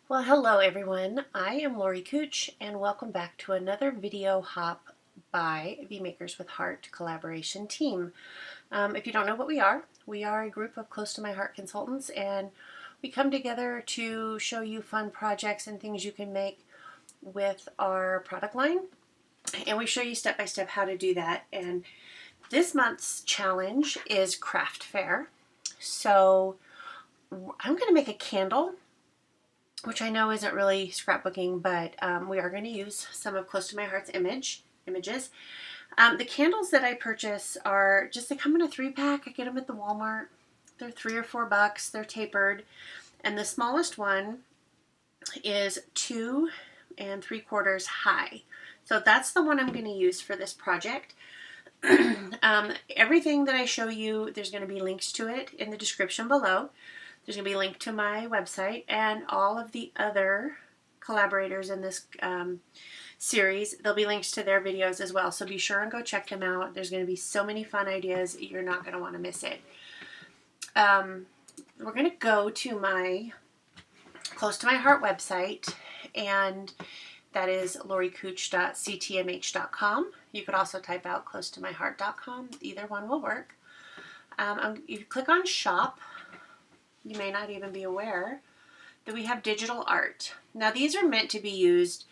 Well, hello everyone. I am Lori Cooch and welcome back to another video hop by the Makers with Heart collaboration team. If you don't know what we are a group of close to my heart consultants, and we come together to show you fun projects and things you can make with our product line. And we show you step by step how to do that. And this month's challenge is craft fair. So I'm going to make a candle, which I know isn't really scrapbooking, but we are going to use some of Close to My Heart's images. The candles that I purchase are they come in a 3-pack. I get them at the Walmart. They're $3 or $4. They're tapered. And the smallest one is 2 3/4 high. So that's the one I'm going to use for this project. Everything that I show you, there's going to be links to it in the description below. There's going to be a link to my website and all of the other collaborators in this series. There'll be links to their videos as well, so be sure and go check them out. There's going to be so many fun ideas. You're not going to want to miss it. We're going to go to my Close to My Heart website, and that is loricooch.ctmh.com. You could also type out closetomyheart.com. Either one will work. You click on shop. You may not even be aware that we have digital art. Now these are meant to be used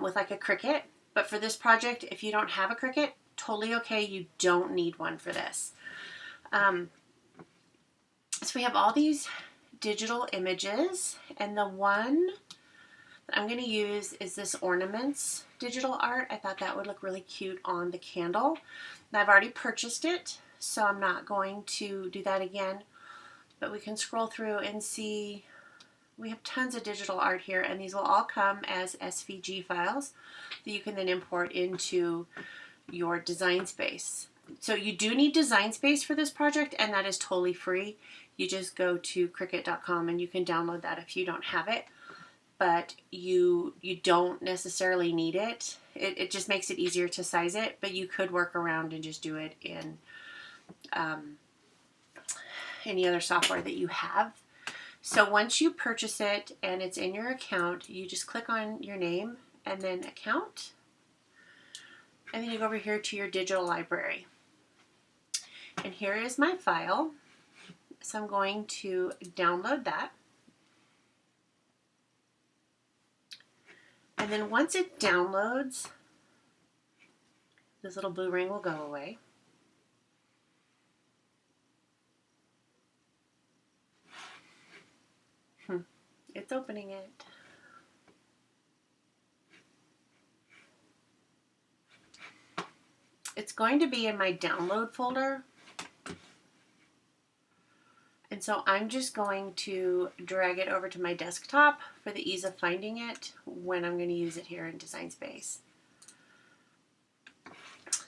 with like a Cricut, but for this project, if you don't have a Cricut, totally okay. You don't need one for this. So we have all these digital images, and the one that I'm going to use is this ornaments digital art. I thought that would look really cute on the candle. Now, I've already purchased it, so I'm not going to do that again. But we can scroll through and see we have tons of digital art here, and these will all come as SVG files that you can then import into your design space. So you do need design space for this project, and that is totally free. You just go to Cricut.com and you can download that if you don't have it, but you don't necessarily need it. It just makes it easier to size it, but you could work around and just do it in any other software that you have. So once you purchase it and it's in your account, you just click on your name and then account, and then you go over here to your digital library. And here is my file. So I'm going to download that. And then once it downloads, this little blue ring will go away. It's opening it. It's going to be in my download folder. And so I'm just going to drag it over to my desktop for the ease of finding it when I'm going to use it here in Design Space.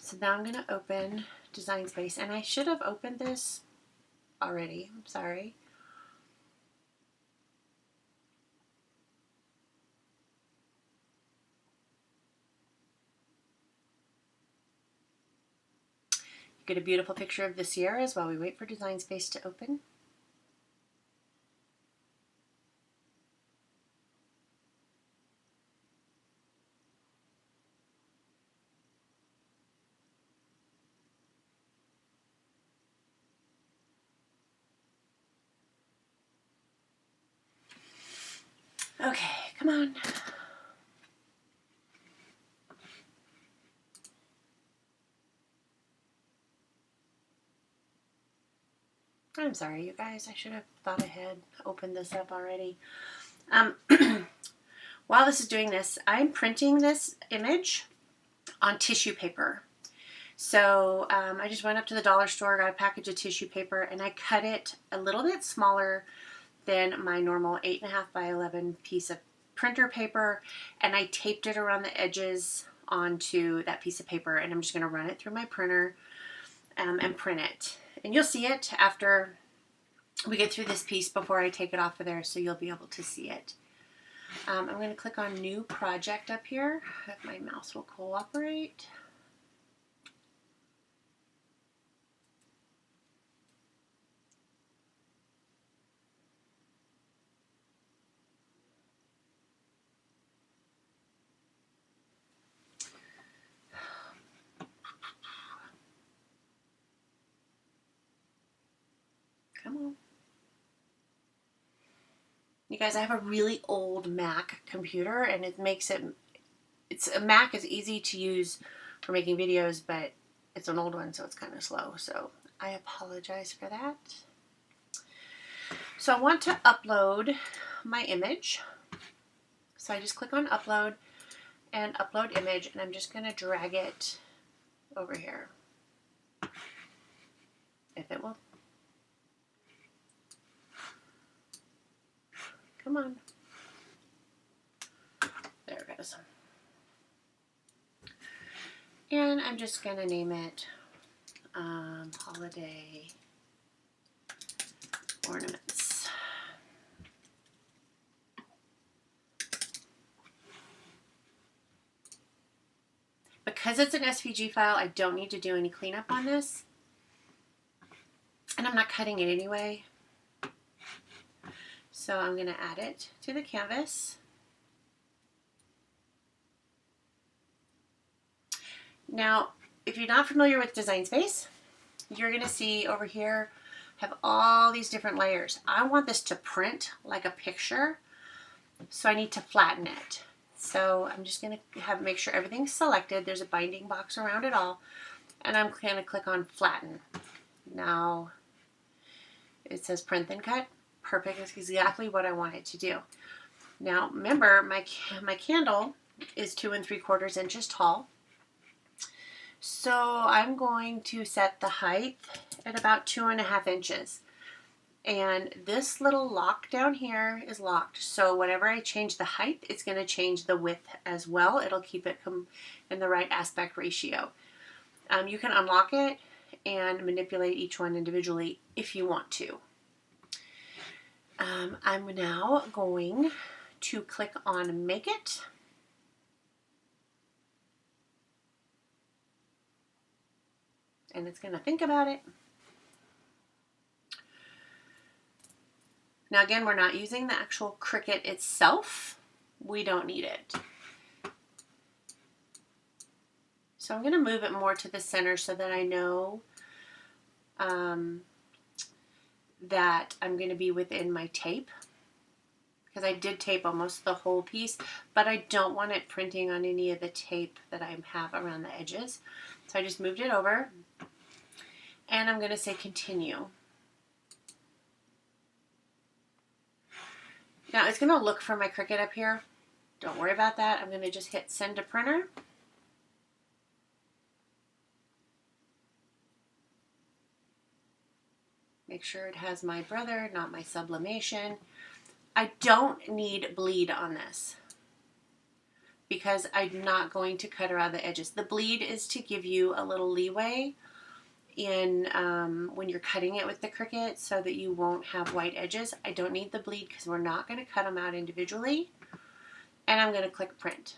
So now I'm going to open Design Space, and I should have opened this already. I'm sorry. Get a beautiful picture of the Sierras while we wait for Design Space to open. Okay, come on. I'm sorry, you guys. I should have thought ahead, opened this up already. While this is doing this, I'm printing this image on tissue paper. So I just went up to the dollar store, got a package of tissue paper, and I cut it a little bit smaller than my normal 8.5 by 11 piece of printer paper, and I taped it around the edges onto that piece of paper, and I'm just going to run it through my printer and print it. And you'll see it after we get through this piece before I take it off of there, so you'll be able to see it. I'm going to click on New Project up here, if my mouse will cooperate. You guys, I have a really old Mac computer, and it makes it, a Mac is easy to use for making videos, but it's an old one, so it's kind of slow. So I apologize for that. So I want to upload my image. So I just click on upload and upload image, and I'm just going to drag it over here. If it will. Come on. There it goes. And I'm just going to name it Holiday Ornaments. Because it's an SVG file, I don't need to do any cleanup on this. And I'm not cutting it anyway. So I'm going to add it to the canvas. Now, if you're not familiar with Design Space, you're going to see over here have all these different layers. I want this to print like a picture, so I need to flatten it. So I'm just going to make sure everything's selected. There's a binding box around it all, and I'm going to click on flatten. Now it says print then cut. Perfect. That's exactly what I want it to do. Now remember, my candle is 2 3/4 inches tall. So I'm going to set the height at about 2.5 inches. And this little lock down here is locked. So whenever I change the height, it's going to change the width as well. It'll keep it in the right aspect ratio. You can unlock it and manipulate each one individually if you want to. I'm now going to click on Make It. And it's going to think about it. Now again, we're not using the actual Cricut itself. We don't need it. So I'm going to move it more to the center so that I know that I'm going to be within my tape. Because I did tape almost the whole piece, but I don't want it printing on any of the tape that I have around the edges. So I just moved it over. And I'm going to say continue. Now it's going to look for my Cricut up here. Don't worry about that. I'm going to just hit send to printer. Make sure it has my brother, not my sublimation. I don't need bleed on this because I'm not going to cut around the edges. The bleed is to give you a little leeway in when you're cutting it with the Cricut so that you won't have white edges. I don't need the bleed because we're not going to cut them out individually. And I'm going to click print.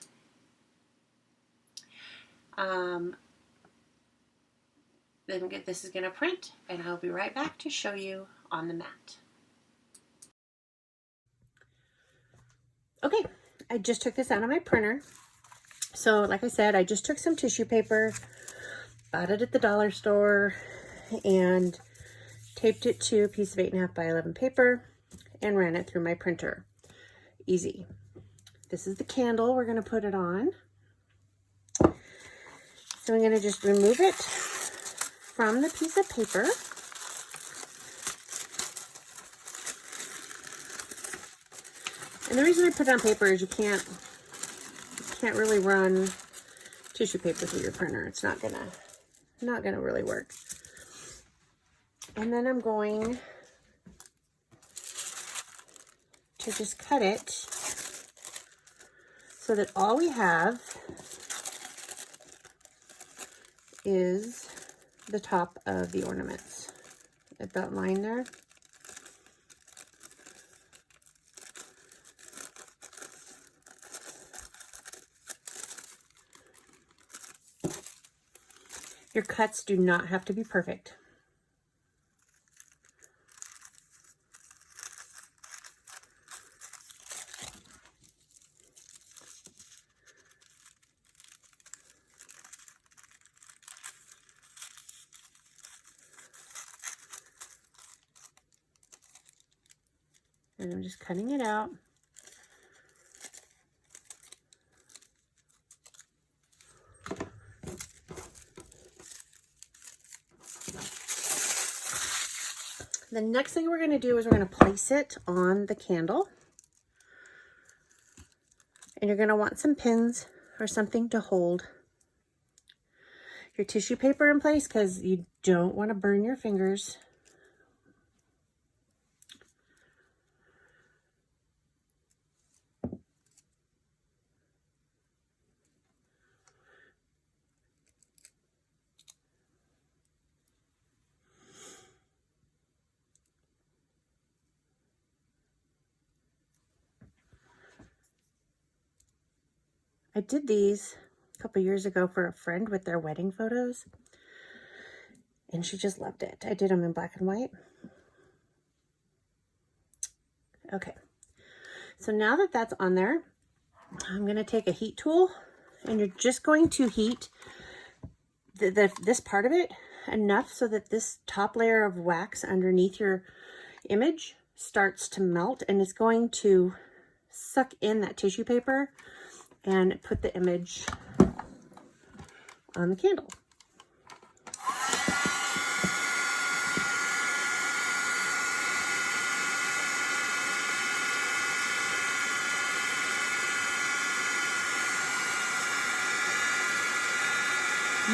Then this is going to print, and I'll be right back to show you on the mat. Okay, I just took this out of my printer. So like I said, I just took some tissue paper, bought it at the dollar store, and taped it to a piece of 8.5 by 11 paper and ran it through my printer. Easy. This is the candle we're going to put it on. So I'm going to just remove it from the piece of paper. And the reason I put it on paper is you can't really run tissue paper through your printer. It's not gonna really work. And then I'm going to just cut it so that all we have is the top of the ornaments at that line there. Your cuts do not have to be perfect. And I'm just cutting it out. The next thing we're going to do is we're going to place it on the candle. And you're going to want some pins or something to hold your tissue paper in place because you don't want to burn your fingers. I did these a couple years ago for a friend with their wedding photos, and she just loved it. I did them in black and white. Okay, so now that that's on there, I'm going to take a heat tool, and you're just going to heat this part of it enough so that this top layer of wax underneath your image starts to melt, and it's going to suck in that tissue paper and put the image on the candle.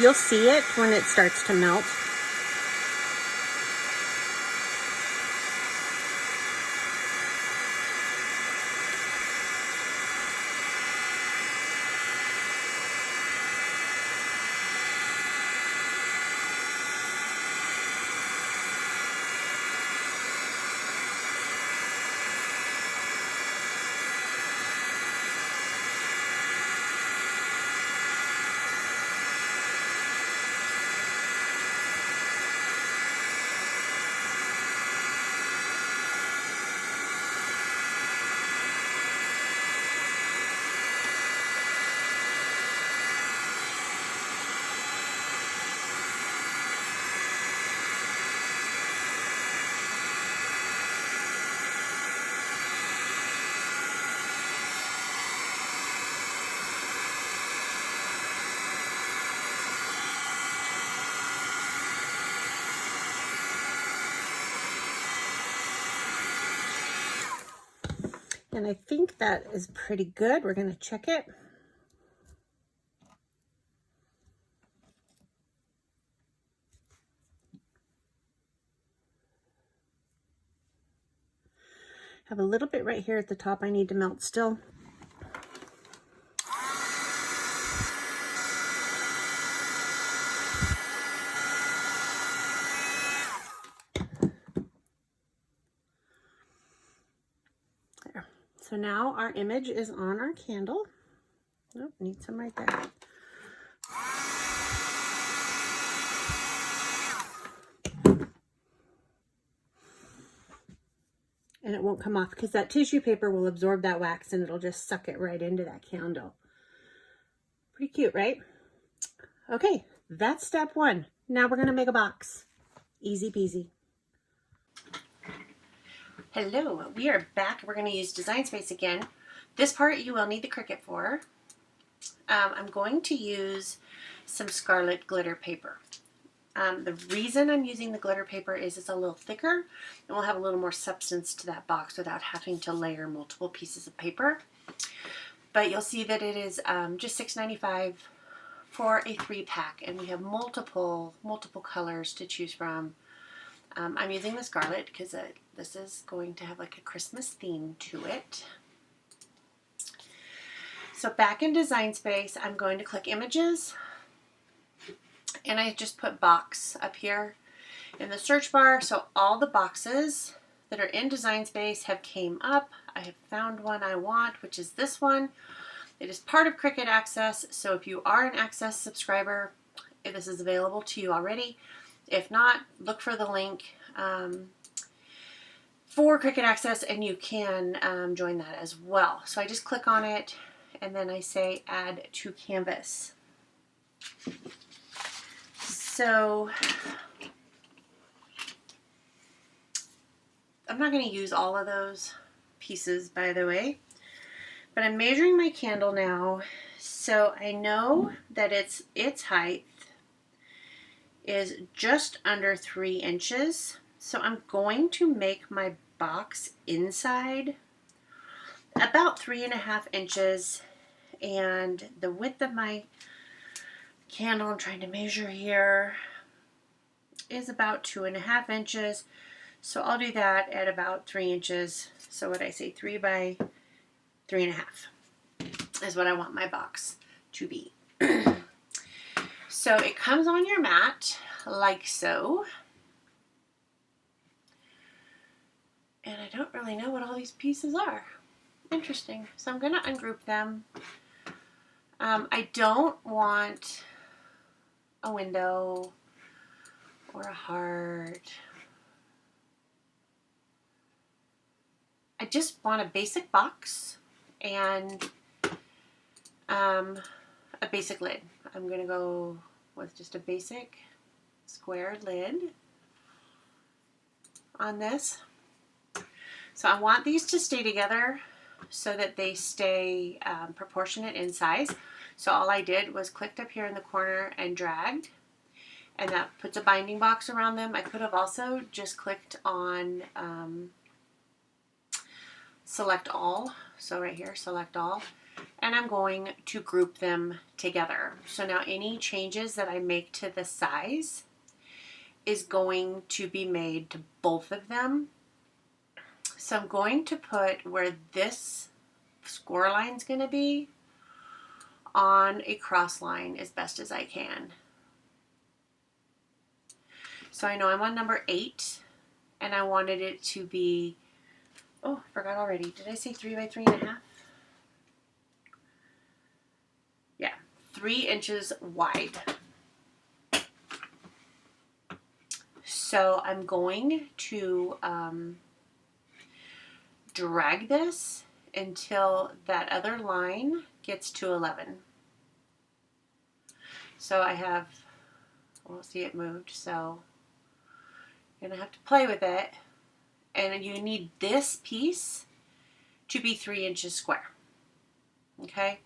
You'll see it when it starts to melt. And I think that is pretty good. We're going to check it. Have a little bit right here at the top I need to melt still. There. So now our image is on our candle. Nope, need some right there. And it won't come off because that tissue paper will absorb that wax and it'll just suck it right into that candle. Pretty cute, right? Okay, that's step one. Now we're going to make a box. Easy peasy. Hello, we are back. We're going to use Design Space again. This part you will need the Cricut for. I'm going to use some Scarlet glitter paper. The reason I'm using the glitter paper is it's a little thicker and we'll have a little more substance to that box without having to layer multiple pieces of paper. But you'll see that it is just $6.95 for a 3-pack, and we have multiple colors to choose from. I'm using the Scarlet because this is going to have like a Christmas theme to it. So back in Design Space, I'm going to click Images, and I just put box up here in the search bar. So all the boxes that are in Design Space have came up. I have found one I want, which is this one. It is part of Cricut Access, so if you are an Access subscriber, this is available to you already. If not, look for the link for Cricut Access and you can join that as well. So I just click on it and then I say Add to Canvas. So I'm not going to use all of those pieces, by the way. But I'm measuring my candle now, so I know that its height is just under 3 inches. So I'm going to make my box inside about 3.5 inches, and the width of my candle, I'm trying to measure here, is about 2.5 inches. So I'll do that at about 3 inches. So what I say, 3 by 3.5 is what I want my box to be. So it comes on your mat like so. And I don't really know what all these pieces are. Interesting. So I'm going to ungroup them. I don't want a window or a heart. I just want a basic box and a basic lid. I'm going to go with just a basic square lid on this. So I want these to stay together so that they stay proportionate in size. So all I did was clicked up here in the corner and dragged, and that puts a binding box around them. I could have also just clicked on select all. So right here, select all. And I'm going to group them together. So now any changes that I make to the size is going to be made to both of them. So I'm going to put where this score line is going to be on a cross line as best as I can. So I know I'm on number 8, and I wanted it to be, oh, I forgot already. Did I say 3 by 3.5? Yeah, 3 inches wide. So I'm going to drag this until that other line gets to 11. So I have, we'll see it moved, so you're going to have to play with it. And you need this piece to be 3 inches square. Okay,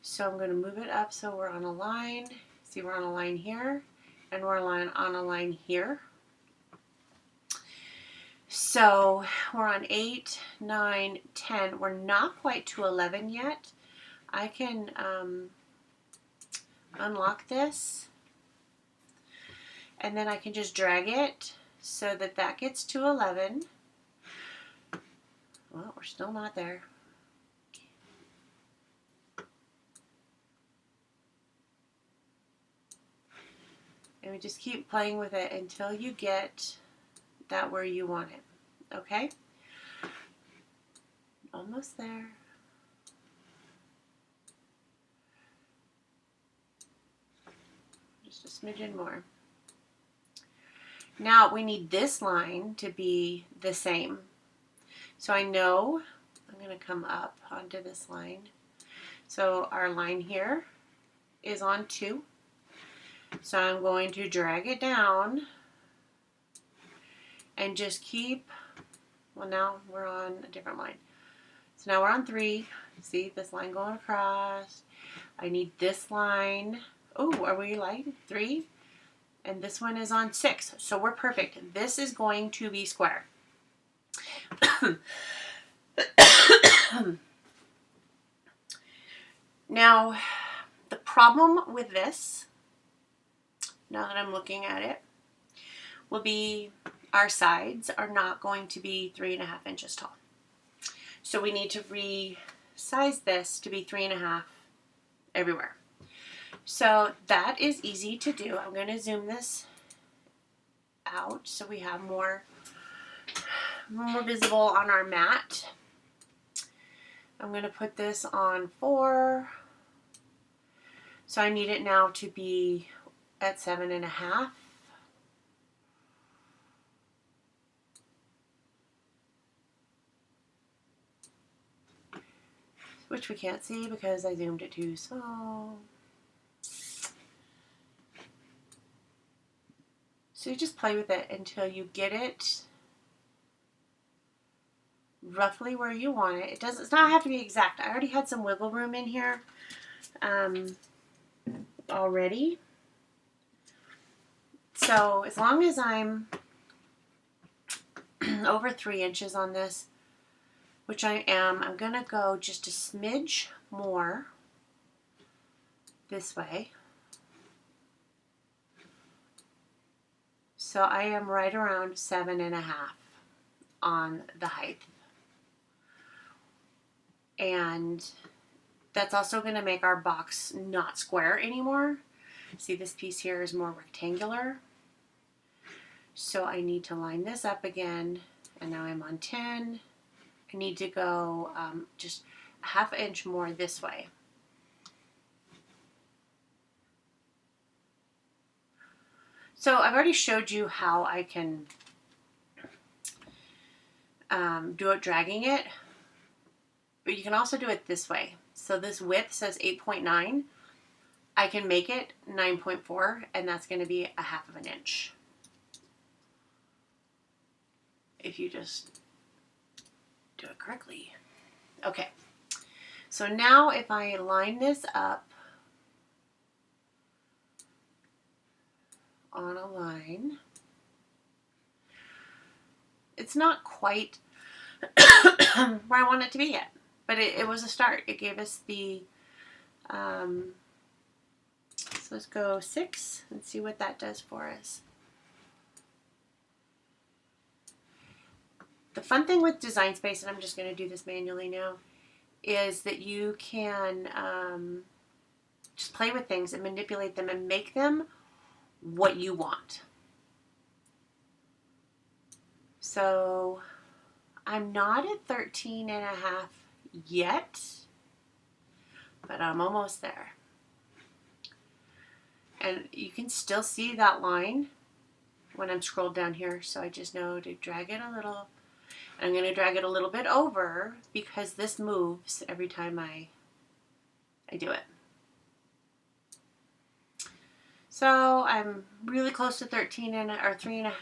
so I'm going to move it up so we're on a line. See, we're on a line here, and we're on a line here. So we're on 8, 9, 10. We're not quite to 11 yet. I can unlock this, and then I can just drag it so that that gets to 11. Well, we're still not there. And we just keep playing with it until you get that where you want it. Okay? Almost there. Just a smidgen more. Now we need this line to be the same. So I know I'm going to come up onto this line. So our line here is on 2. So I'm going to drag it down and just keep, well, now we're on a different line. So now we're on 3. See this line going across. I need this line. Oh, are we like 3? And this one is on 6. So we're perfect. This is going to be square. Now, the problem with this, now that I'm looking at it, will be our sides are not going to be 3.5 inches tall. So we need to resize this to be 3.5 everywhere. So that is easy to do. I'm going to zoom this out so we have more visible on our mat. I'm going to put this on 4. So I need it now to be at 7.5. Which we can't see because I zoomed it too small. So you just play with it until you get it roughly where you want it. It's not have to be exact. I already had some wiggle room in here already. So as long as I'm over 3 inches on this, which I am, I'm going to go just a smidge more this way. So I am right around 7.5 on the height. And that's also going to make our box not square anymore. See, this piece here is more rectangular. So I need to line this up again. And now I'm on 10. I need to go just a ½ inch more this way. So I've already showed you how I can do it dragging it, but you can also do it this way. So this width says 8.9. I can make it 9.4, and that's going to be a ½ inch. If you just do it correctly. Okay, so now if I line this up on a line, it's not quite where I want it to be yet, but it was a start. It gave us the, so let's go 6 and see what that does for us. The fun thing with Design Space, and I'm just going to do this manually now, is that you can just play with things and manipulate them and make them what you want. So I'm not at 13.5 yet, but I'm almost there. And you can still see that line when I'm scrolled down here, so I just know to drag it a little. I'm going to drag it a little bit over because this moves every time I do it. So I'm really close to 13 and or 3.5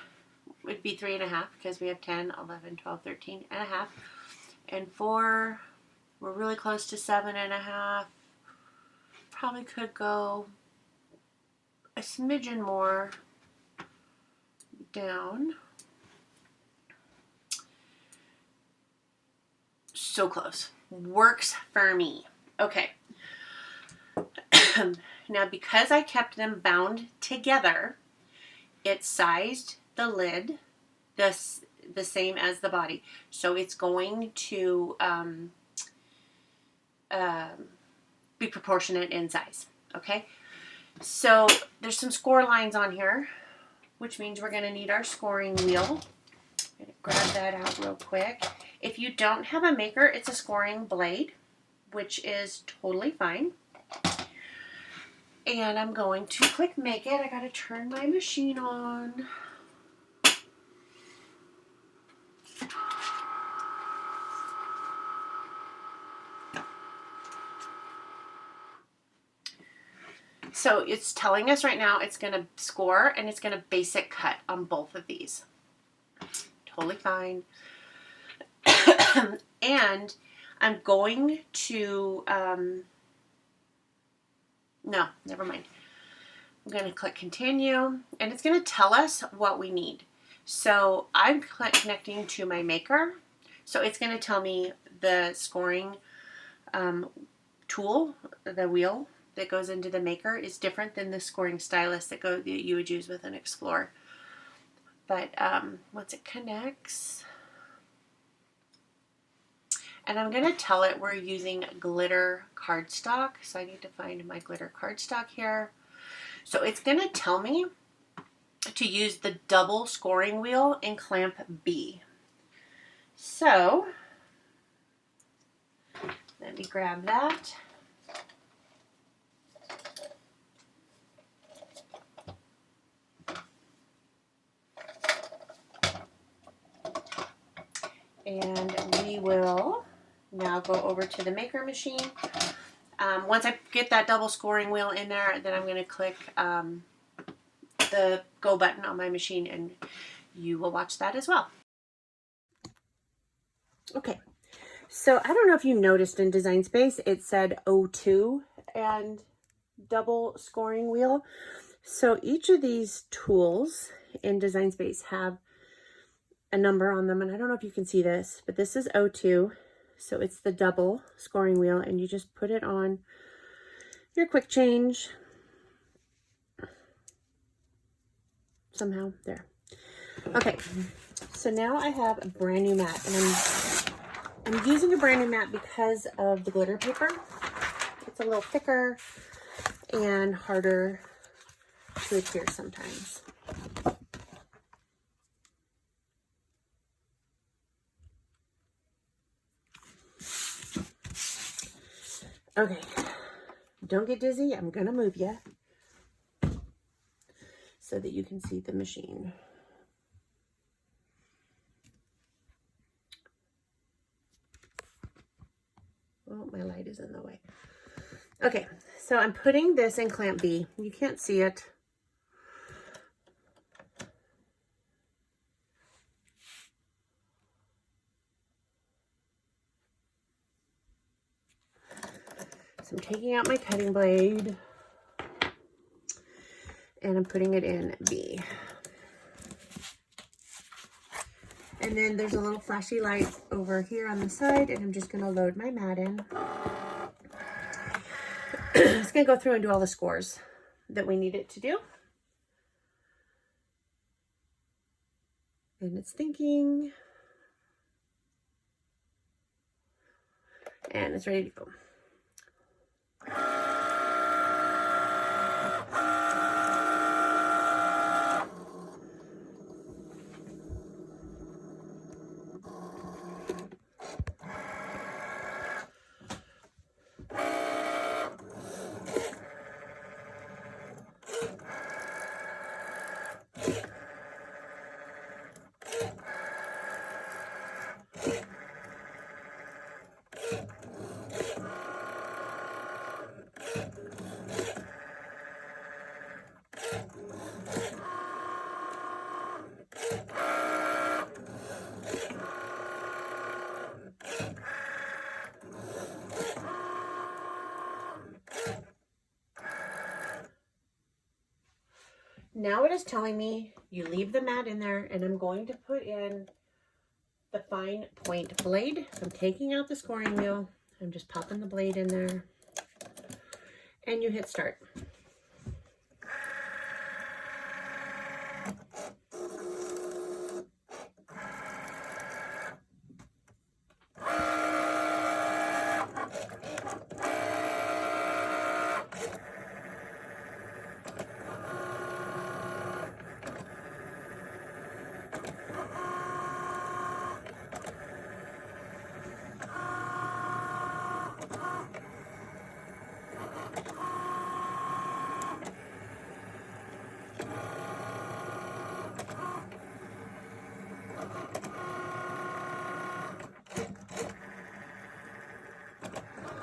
would be 3.5 because we have 10, 11, 12, 13.5, and 4. We're really close to 7.5. Probably could go a smidgen more down. So close. Works for me. Okay. Now, because I kept them bound together, it sized the lid the same as the body. So it's going to be proportionate in size. Okay. So there's some score lines on here, which means we're going to need our scoring wheel. I'm going to grab that out real quick. If you don't have a maker, it's a scoring blade, which is totally fine. And I'm going to click make it. I got to turn my machine on. So it's telling us right now it's going to score and it's going to basic cut on both of these. Totally fine. And I'm going to, no, never mind. I'm going to click continue and it's going to tell us what we need. So I'm connecting to my maker. So it's going to tell me the scoring tool, the wheel that goes into the maker is different than the scoring stylus that you would use with an Explorer. But once it connects, and I'm going to tell it we're using glitter cardstock. So I need to find my glitter cardstock here. So it's going to tell me to use the double scoring wheel in clamp B. So let me grab that. And we will now go over to the maker machine. Once I get that double scoring wheel in there, then I'm going to click the go button on my machine and you will watch that as well. Okay, so I don't know if you noticed in Design Space, it said O2 and double scoring wheel. So each of these tools in Design Space have a number on them, and I don't know if you can see this, but this is O2, so it's the double scoring wheel, and you just put it on your quick change somehow there. Okay, so now I have a brand new mat, and I'm using a brand new mat because of the glitter paper. It's a little thicker and harder to adhere sometimes. Okay, don't get dizzy. I'm gonna move you so that you can see the machine. Oh, my light is in the way. Okay, so I'm putting this in clamp B. You can't see it. So I'm taking out my cutting blade and I'm putting it in B. And then there's a little flashy light over here on the side, and I'm just gonna load my mat in. It's gonna go through and do all the scores that we need it to do. And it's thinking. And it's ready to go. Now it is telling me you leave the mat in there, and I'm going to put in the fine point blade. So I'm taking out the scoring wheel. I'm just popping the blade in there, and you hit start.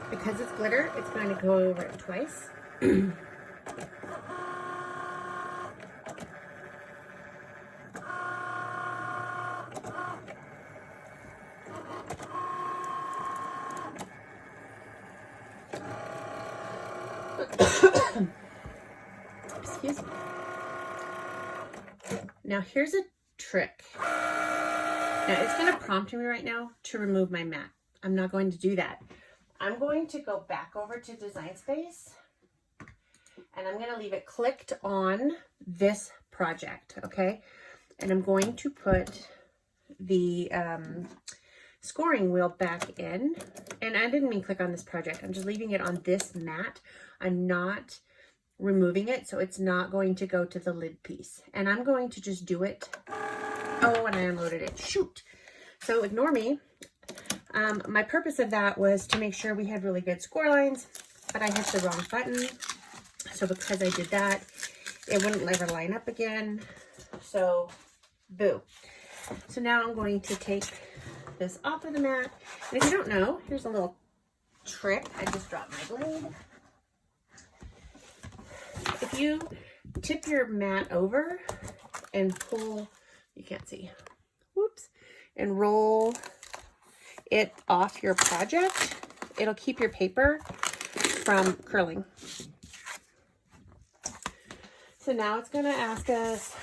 Because it's glitter, it's going to go over it twice. Excuse me. Now here's a trick. Now it's going to prompt me right now to remove my mat. I'm not going to do that. I'm going to go back over to Design Space, and I'm going to leave it clicked on this project, okay? And I'm going to put the scoring wheel back in. And I didn't mean click on this project. I'm just leaving it on this mat. I'm not removing it, so it's not going to go to the lid piece. And I'm going to just do it. Oh, and I unloaded it. Shoot. So ignore me. My purpose of that was to make sure we had really good score lines, but I hit the wrong button. So because I did that, it wouldn't ever line up again. So, boo. So now I'm going to take this off of the mat. And if you don't know, here's a little trick. I just dropped my blade. If you tip your mat over and pull, you can't see, whoops, and roll it off your project, it'll keep your paper from curling. So now it's going to ask us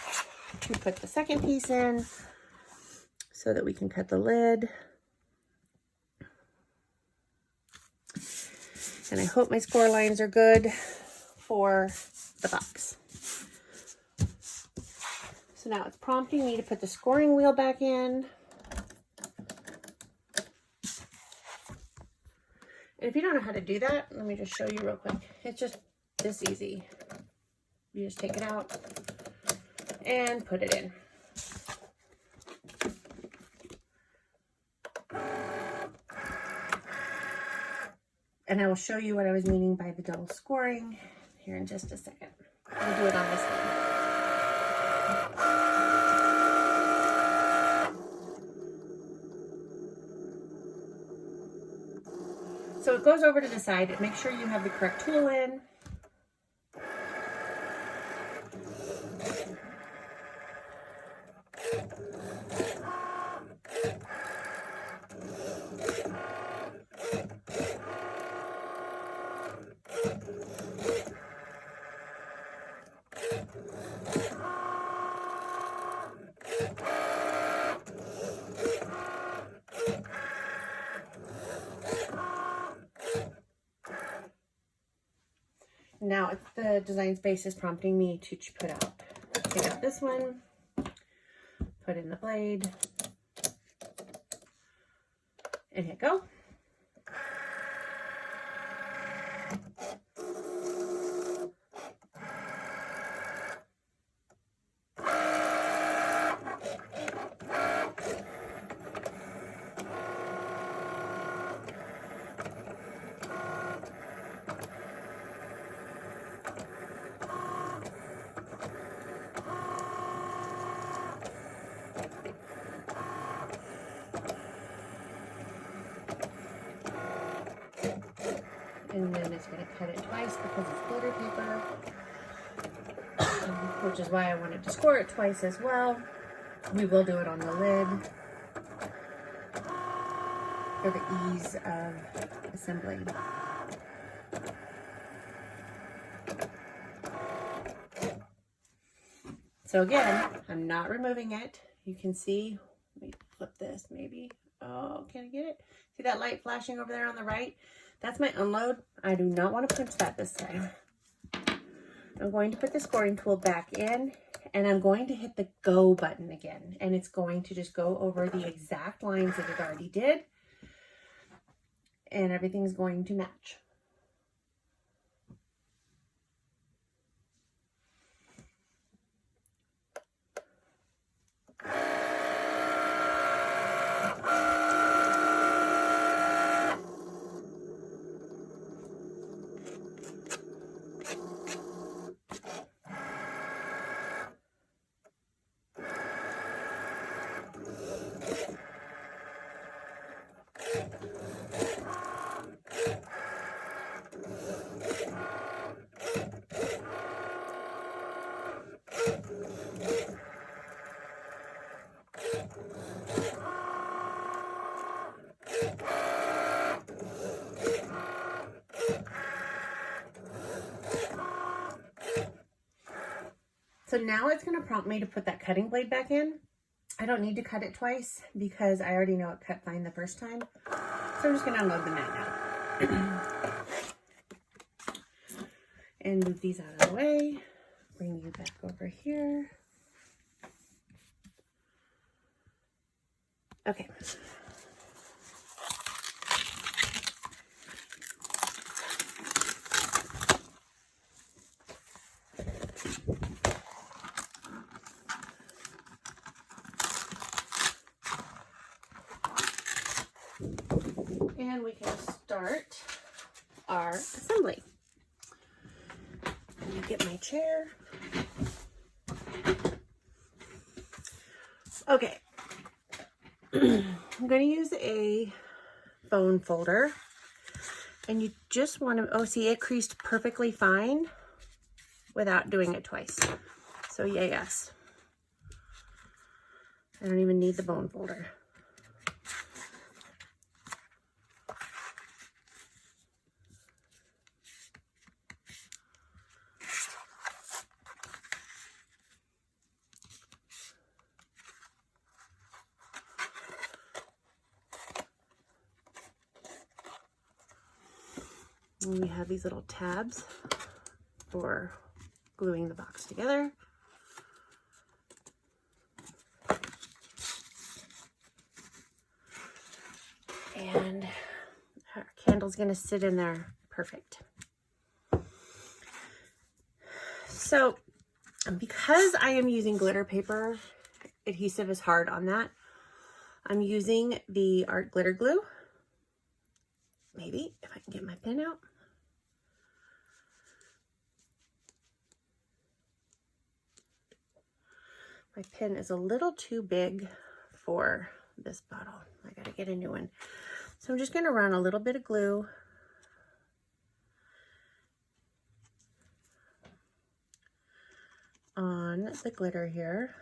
to put the second piece in so that we can cut the lid. And I hope my score lines are good for the box. So now it's prompting me to put the scoring wheel back in. And if you don't know how to do that, let me just show you real quick. It's just this easy. You just take it out and put it in. And I will show you what I was meaning by the double scoring here in just a second. I'll do it on this one. So it goes over to the side. Make sure you have the correct tool in. Now the design space is prompting me to take out this one, put in the blade, and hit go. And then it's going to cut it twice because it's glitter paper, which is why I wanted to score it twice as well. We will do it on the lid for the ease of assembling. So again, I'm not removing it. You can see, let me flip this maybe. Oh, can I get it? See that light flashing over there on the right? That's my unload. I do not want to punch that this time. I'm going to put the scoring tool back in, and I'm going to hit the go button again. And it's going to just go over the exact lines that it already did. And everything's going to match. So now it's going to prompt me to put that cutting blade back in. I don't need to cut it twice because I already know it cut fine the first time. So I'm just going to unload the mat now. And move these out of the way. Bring you back over here. Okay. And we can start our assembly. Let me get my chair. Okay. I'm going to use a phone folder, and you just want to, oh, see, it creased perfectly fine without doing it twice. So yeah, yes. I don't even need the bone folder. And we have these little tabs for gluing the box together. And our candle's gonna sit in there perfect. So because I am using glitter paper, adhesive is hard on that. I'm using the art glitter glue. Maybe if I can get my pen out. My pen is a little too big for this bottle. I gotta get a new one. So I'm just gonna run a little bit of glue on the glitter here.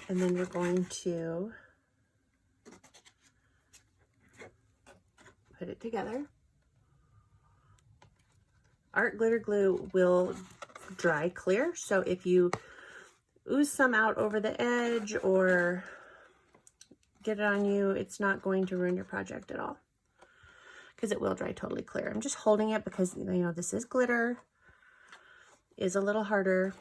And then we're going to put it together. Art glitter glue will dry clear, so if you ooze some out over the edge or get it on you, it's not going to ruin your project at all, because it will dry totally clear. I'm just holding it because, you know, this is glitter, is a little harder.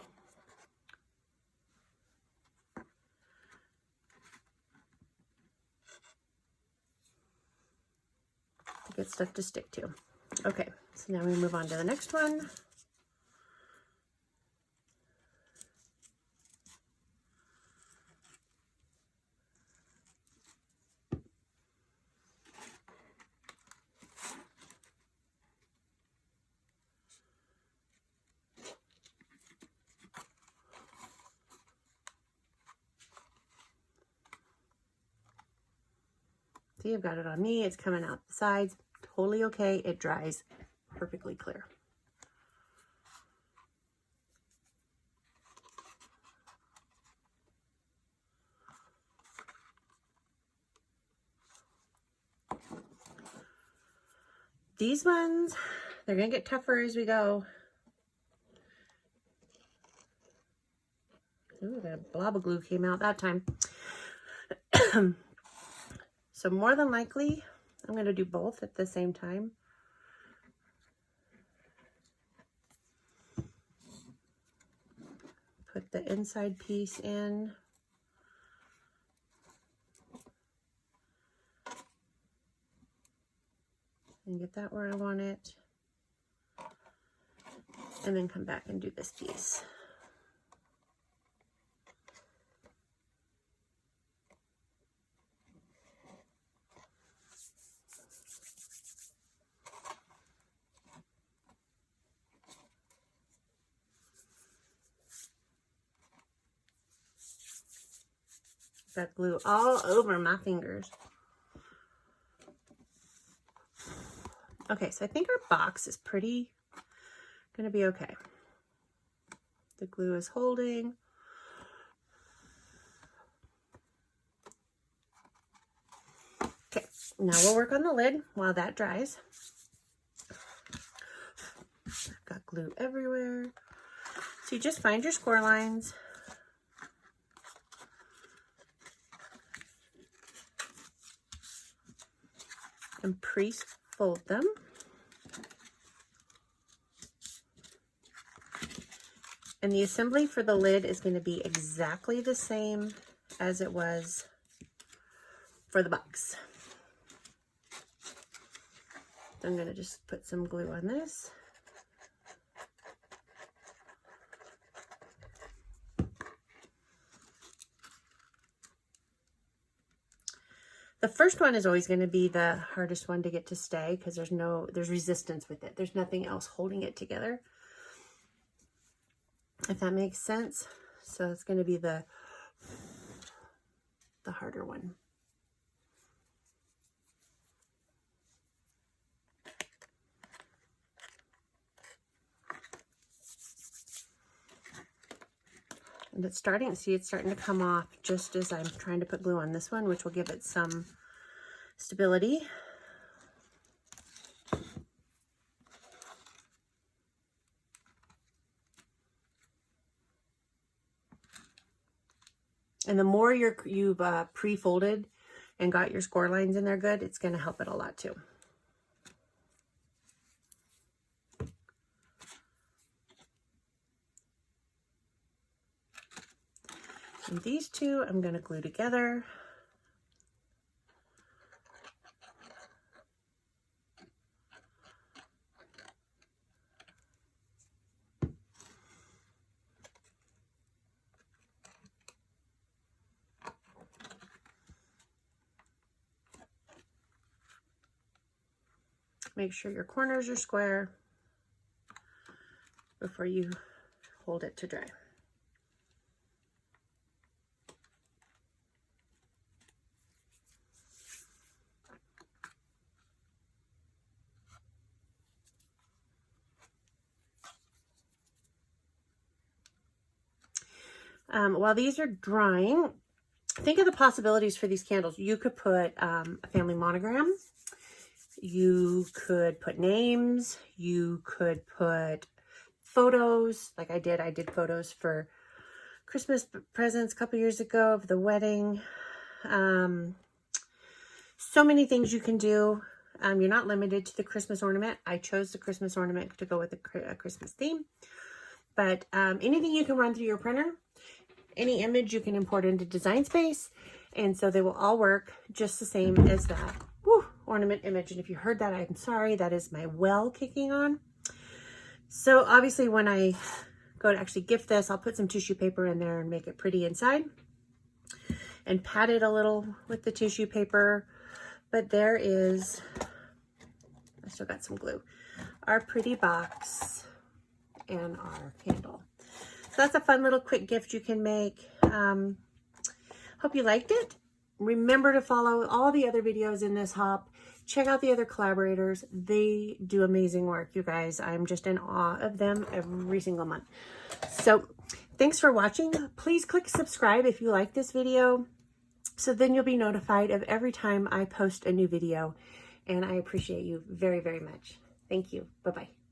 To get stuff to stick to. Okay, so now we move on to the next one. See, I've got it on me. It's coming out the sides. Totally okay. It dries perfectly clear. These ones, they're going to get tougher as we go. Ooh, that blob of glue came out that time. So more than likely, I'm going to do both at the same time. Put the inside piece in. And get that where I want it. And then come back and do this piece. Got glue all over my fingers. Okay, so I think our box is gonna be okay. The glue is holding. Okay, now we'll work on the lid while that dries. I've got glue everywhere. So you just find your score lines. And pre-fold them. And the assembly for the lid is going to be exactly the same as it was for the box. So I'm going to just put some glue on this. The first one is always going to be the hardest one to get to stay because there's resistance with it. There's nothing else holding it together, if that makes sense. So it's going to be the harder one. And it's starting to come off just as I'm trying to put glue on this one, which will give it some stability. And the more you've pre-folded and got your score lines in there good, it's going to help it a lot too. And these two I'm going to glue together. Make sure your corners are square before you hold it to dry. While these are drying, think of the possibilities for these candles. You could put a family monogram. You could put names. You could put photos, like I did. I did photos for Christmas presents a couple years ago of the wedding. So many things you can do. You're not limited to the Christmas ornament. I chose the Christmas ornament to go with a Christmas theme. But anything you can run through your printer, any image you can import into Design Space, and so they will all work just the same as that ornament image. And if you heard that, I'm sorry, that is my well kicking on. So obviously when I go to actually gift this, I'll put some tissue paper in there and make it pretty inside and pat it a little with the tissue paper. But there is, I still got some glue, our pretty box and our candle. So that's a fun little quick gift you can make. Hope you liked it. Remember to follow all the other videos in this hop. Check out the other collaborators. They do amazing work, you guys. I'm just in awe of them every single month. So thanks for watching. Please click subscribe if you like this video, so then you'll be notified of every time I post a new video. And I appreciate you very, very much. Thank you. Bye-bye.